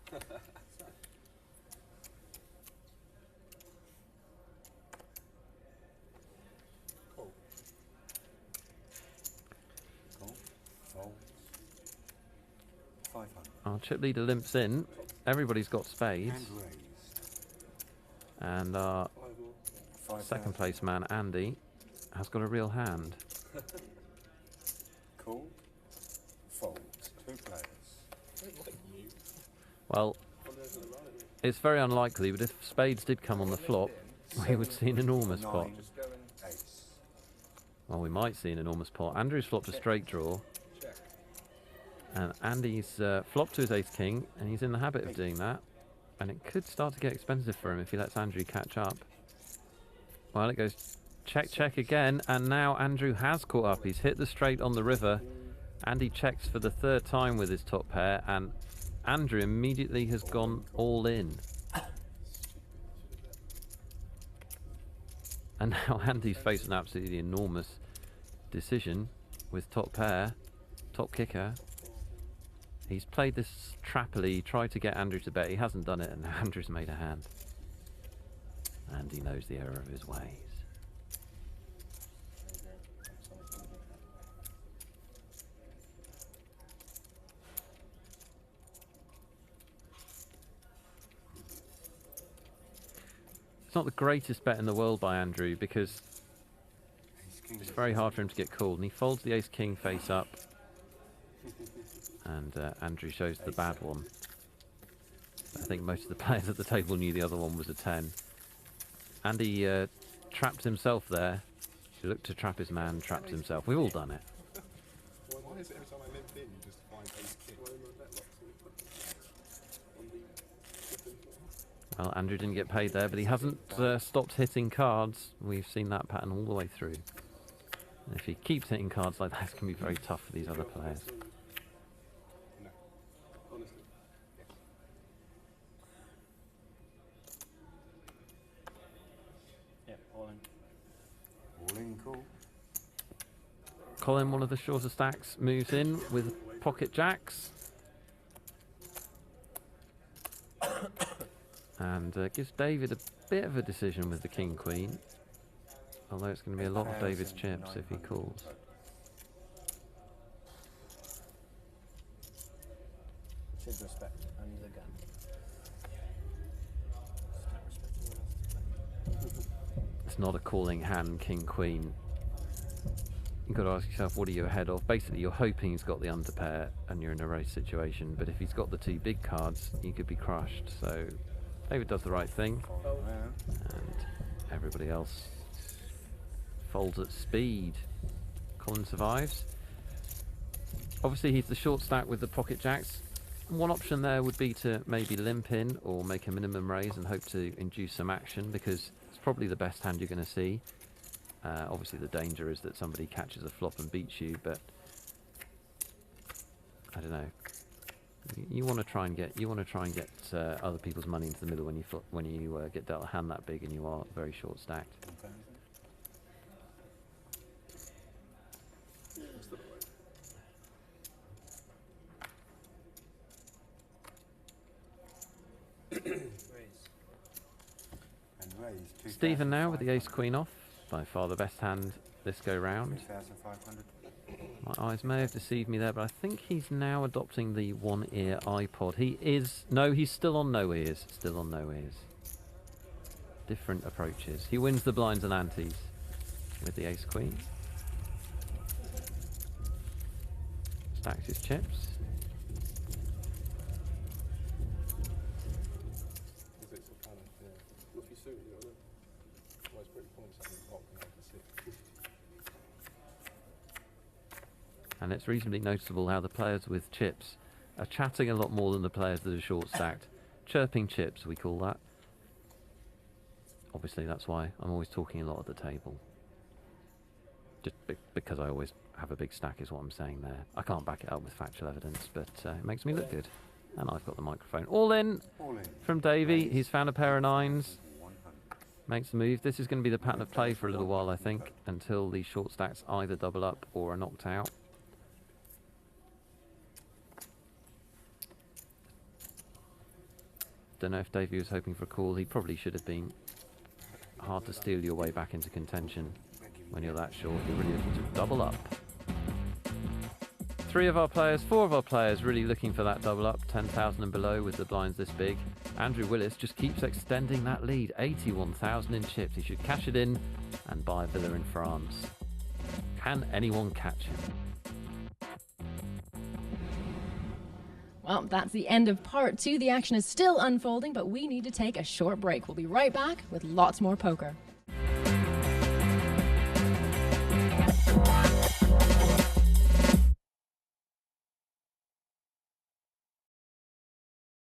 Cool. Cool. Fold. 500. Our chip leader limps in. Everybody's got spades. And raised. And our second place man, Andy, has got a real hand. Cool. Fold. 2 players. Well, it's very unlikely, but if spades did come on the flop, we would see an enormous pot. 9. Ace. Well, we might see an enormous pot. Andrew's flopped a straight draw. And Andy's flopped to his ace-king, and he's in the habit of doing that. And it could start to get expensive for him if he lets Andrew catch up. Well, it goes check, check again, and now Andrew has caught up. He's hit the straight on the river. Andy checks for the 3rd time with his top pair, and Andrew immediately has gone all in. And now Andy's faced an absolutely enormous decision with top pair, top kicker. He's played this trappily, tried to get Andrew to bet. He hasn't done it, and now Andrew's made a hand. And he knows the error of his ways. It's not the greatest bet in the world by Andrew because it's very hard for him to get called. And he folds the ace-king face up. And Andrew shows the bad one. I think most of the players at the table knew the other one was a 10. Andy trapped himself there. He looked to trap his man, trapped himself. We've all done it. Why is it every time I limp in, you just find ace-king? Well, Andrew didn't get paid there, but he hasn't stopped hitting cards. We've seen that pattern all the way through. And if he keeps hitting cards like that, it's going to be very tough for these other players. Cool. Colin, one of the shorter stacks, moves in with pocket jacks. And gives David a bit of a decision with the king-queen. Although it's going to be a lot of David's chips if he calls. Should respect under the gun. It's not a calling hand, king-queen. You've got to ask yourself, what are you ahead of? Basically, you're hoping he's got the underpair and you're in a race situation. But if he's got the 2 big cards, you could be crushed. So David does the right thing. And everybody else folds at speed. Colin survives. Obviously, he's the short stack with the pocket jacks. One option there would be to maybe limp in or make a minimum raise and hope to induce some action, because it's probably the best hand you're going to see. Obviously, the danger is that somebody catches a flop and beats you, but I don't know. You want to try and get other people's money into the middle when you get dealt a hand that big and you are very short stacked. Stephen now with the ace-queen off. By far the best hand this go round. My eyes may have deceived me there, but I think he's now adopting the one-ear iPod. He is... No, he's still on no ears. Still on no ears. Different approaches. He wins the blinds and antes with the ace-queen. Stacks his chips. And it's reasonably noticeable how the players with chips are chatting a lot more than the players that are short stacked. Chirping chips, we call that. Obviously, that's why I'm always talking a lot at the table. Just because I always have a big stack is what I'm saying there. I can't back it up with factual evidence, but it makes me look good. And I've got the microphone. All in from Davey. He's found a pair of 9s. Makes the move. This is going to be the pattern of play for a little while, I think, until the short stacks either double up or are knocked out. Don't know if Davey was hoping for a call. He probably should have been. Hard to steal your way back into contention when you're that short. You're really looking to double up. 4 of our players really looking for that double up. 10,000 and below with the blinds this big. Andrew Willis just keeps extending that lead. 81,000 in chips. He should cash it in and buy a villa in France. Can anyone catch him? Well, that's the end of part 2. The action is still unfolding, but we need to take a short break. We'll be right back with lots more poker.